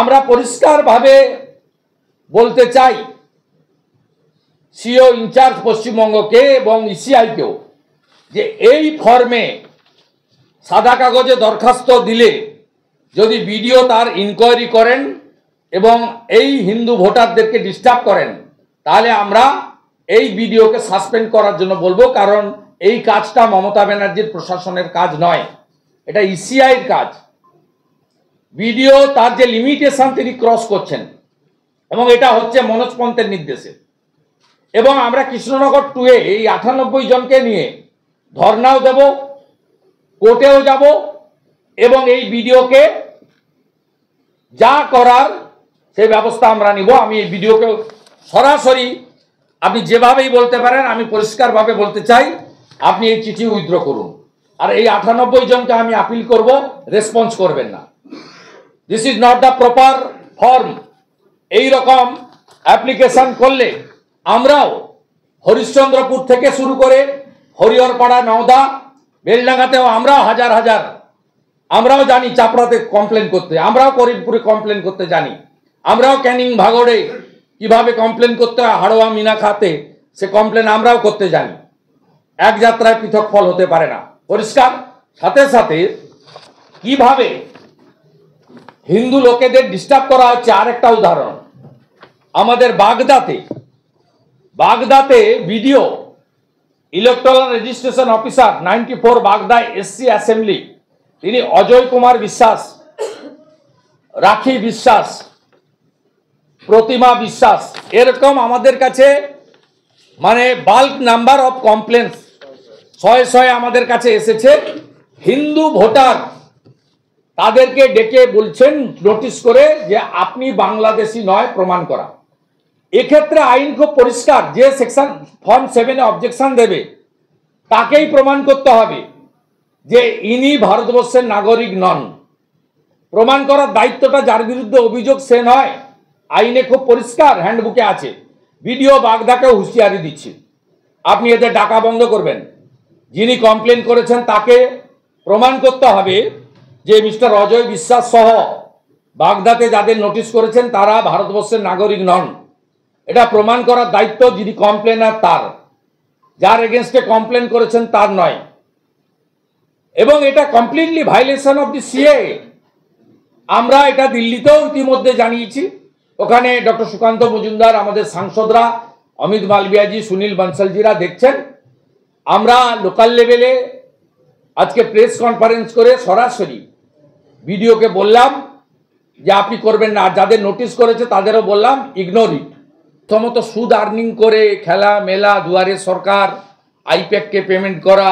আমরা পরিষ্কারভাবে বলতে চাই সিও ইনচার্জ পশ্চিমবঙ্গকে এবং ইসিআইকেও যে এই ফর্মে সাদা কাগজে দরখাস্ত দিলে যদি বিডিও তার ইনকোয়ারি করেন এবং এই হিন্দু ভোটারদেরকে ডিস্টার্ব করেন তাহলে আমরা এই বিডিওকে সাসপেন্ড করার জন্য বলবো। কারণ এই কাজটা মমতা ব্যানার্জির প্রশাসনের কাজ নয়, এটা ইসিআইয়ের কাজ। বিডিও তার যে লিমিটেশন তিনি ক্রস করছেন এবং এটা হচ্ছে মনোজ পন্থের নির্দেশে। এবং আমরা কৃষ্ণনগর 2 এই 98 জনকে নিয়ে ধর্নাও দেব, কোর্টেও যাব এবং এই বিডিওকে যা করার সেই ব্যবস্থা আমরা নিব। আমি এই বিডিওকে সরাসরি আপনি যেভাবেই বলতে পারেন, আমি পরিষ্কারভাবে বলতে চাই আপনি এই চিঠি উইথড্র করুন। আর এই 98 জনকে আমি আপিল করব, রেসপন্স করবেন না। This is not the proper form. এই রকম অ্যাপ্লিকেশন করলে আমরাও হরিশ্চন্দ্রপুর থেকে শুরু করে হরিহরপাড়া, নওদা, বেলডাঙ্গাতেও আমরাও হাজার হাজার, আমরাও জানি চাপড়াতে কমপ্লেন করতে, আমরাও করিমপুরে কমপ্লেন করতে জানি, আমরাও ক্যানিং ভাগড়ে কিভাবে কমপ্লেন করতে হয়, হাড়োয়া মিনাখাতে সে কমপ্লেন আমরাও করতে জানি। এক যাত্রায় পৃথক ফল হতে পারে না, পরিষ্কার। সাথে সাথে কিভাবে হিন্দু লোকেদের ডিস্টার্ব করা হচ্ছে আরেকটা উদাহরণ। আমাদের বাগদাতে বিডিও ইলেকট্রাল রেজিস্ট্রেশন অফিসার 94 বাগদা এসসি অ্যাসেম্বলি, তিনি অজয় কুমার বিশ্বাস, রাখি বিশ্বাস, প্রতিমা বিশ্বাস, এরকম আমাদের কাছে মানে বাল্ক নাম্বার অফ কমপ্লেন্স শয়ে আমাদের কাছে এসেছে। হিন্দু ভোটার তাদেরকে ডেকে বলছেন নোটিশ করে যে আপনি বাংলাদেশি নয় প্রমাণ করা। এক্ষেত্রে আইন খুব পরিষ্কার, যে সেকশন ফর্ম 7 অবজেকশন দেবে তাকেই প্রমাণ করতে হবে যে ইনি ভারতবর্ষের নাগরিক নন। প্রমাণ করার দায়িত্বটা যার বিরুদ্ধে অভিযোগ সে নয়, আইনে খুব পরিষ্কার, হ্যান্ডবুকে আছে। বিডিও বাগদাকে হুঁশিয়ারি দিচ্ছি, আপনি এদের ডাকা বন্ধ করবেন। যিনি কমপ্লেন করেছেন তাকে প্রমাণ করতে হবে যে মিস্টার অজয় বিশ্বাস সহ বাগদাতে যাদের নোটিশ করেছেন তারা ভারতবর্ষের নাগরিক নন। এটা প্রমাণ করার দায়িত্ব যিনি কমপ্লেনার তার, যার এগেনস্টে কমপ্লেন করেছেন তার নয়। এবং এটা completely violation of the CA. আমরা এটা দিল্লিতেও ইতিমধ্যে জানিয়েছি, ওখানে ডক্টর সুকান্ত মজুমদার, আমাদের সাংসদরা, অমিত মালবিয়াজি, সুনীল বনসলজিরা দেখছেন। আমরা লোকাল লেভেলে আজকে প্রেস কনফারেন্স করে সরাসরি বিডিওকে বললাম যে আপনি করবেন না, যাদের নোটিশ করেছে তাদেরও বললাম ইগনোর ইট। প্রথমত সুদ আর্নিং করে খেলা মেলা, দুয়ারে সরকার, আইপ্যাককে পেমেন্ট করা,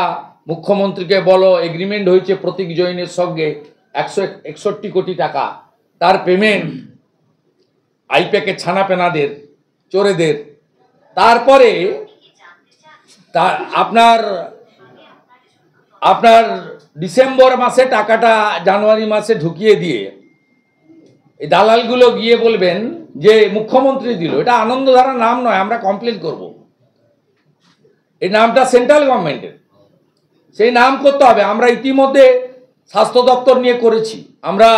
মুখ্যমন্ত্রীকে বলো এগ্রিমেন্ট হয়েছে প্রতীক জৈনের সঙ্গে 161 কোটি টাকা, তার পেমেন্ট আইপ্যাকের ছানাপেনাদের, চোরেদের। তারপরে আপনার ডিসেম্বর মাসে টাকাটা জানুয়ারি মাসে ঢুকিয়ে দিয়ে এই দালালগুলো গিয়ে বলবেন যে মুখ্যমন্ত্রী দিল। এটা আনন্দধারা নাম নয়, আমরা কমপ্লেন করব। এই নামটা সেন্ট্রাল গভর্নমেন্টের, সেই নাম করতে হবে। আমরা ইতিমধ্যে স্বাস্থ্য দপ্তর নিয়ে করেছি, আমরা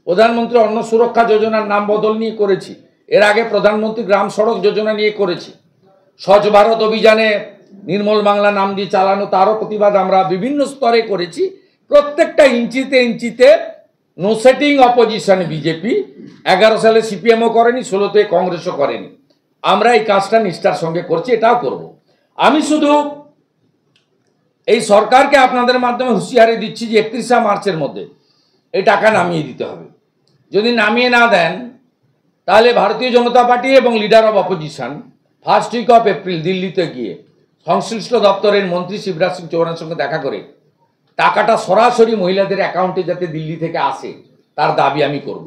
প্রধানমন্ত্রী অন্ন সুরক্ষা যোজনার নাম বদল নিয়ে করেছি, এর আগে প্রধানমন্ত্রী গ্রাম সড়ক যোজনা নিয়ে করেছি, স্বচ্ছ ভারত অভিযানে নির্মল বাংলা নাম দিয়ে চালানো তারও প্রতিবাদ আমরা বিভিন্ন স্তরে করেছি। প্রত্যেকটা ইঞ্চিতে নো সেটিং অপোজিশনে বিজেপি। 11 সালে সিপিএমও করেনি, 16তে কংগ্রেসও করেনি। আমরা এই কাজটা নিষ্ঠার সঙ্গে করছি, এটাও করব। আমি শুধু এই সরকারকে আপনাদের মাধ্যমে হুঁশিয়ারি দিচ্ছি যে 31শে মার্চের মধ্যে এই টাকা নামিয়ে দিতে হবে। যদি নামিয়ে না দেন তাহলে ভারতীয় জনতা পার্টি এবং leader of opposition first week of April দিল্লিতে গিয়ে সংশ্লিষ্ট দপ্তরের মন্ত্রী শিবরাজ সিং চৌহানের সঙ্গে দেখা করে টাকাটা সরাসরি মহিলাদের অ্যাকাউন্টে যাতে দিল্লি থেকে আসে তার দাবি আমি করব।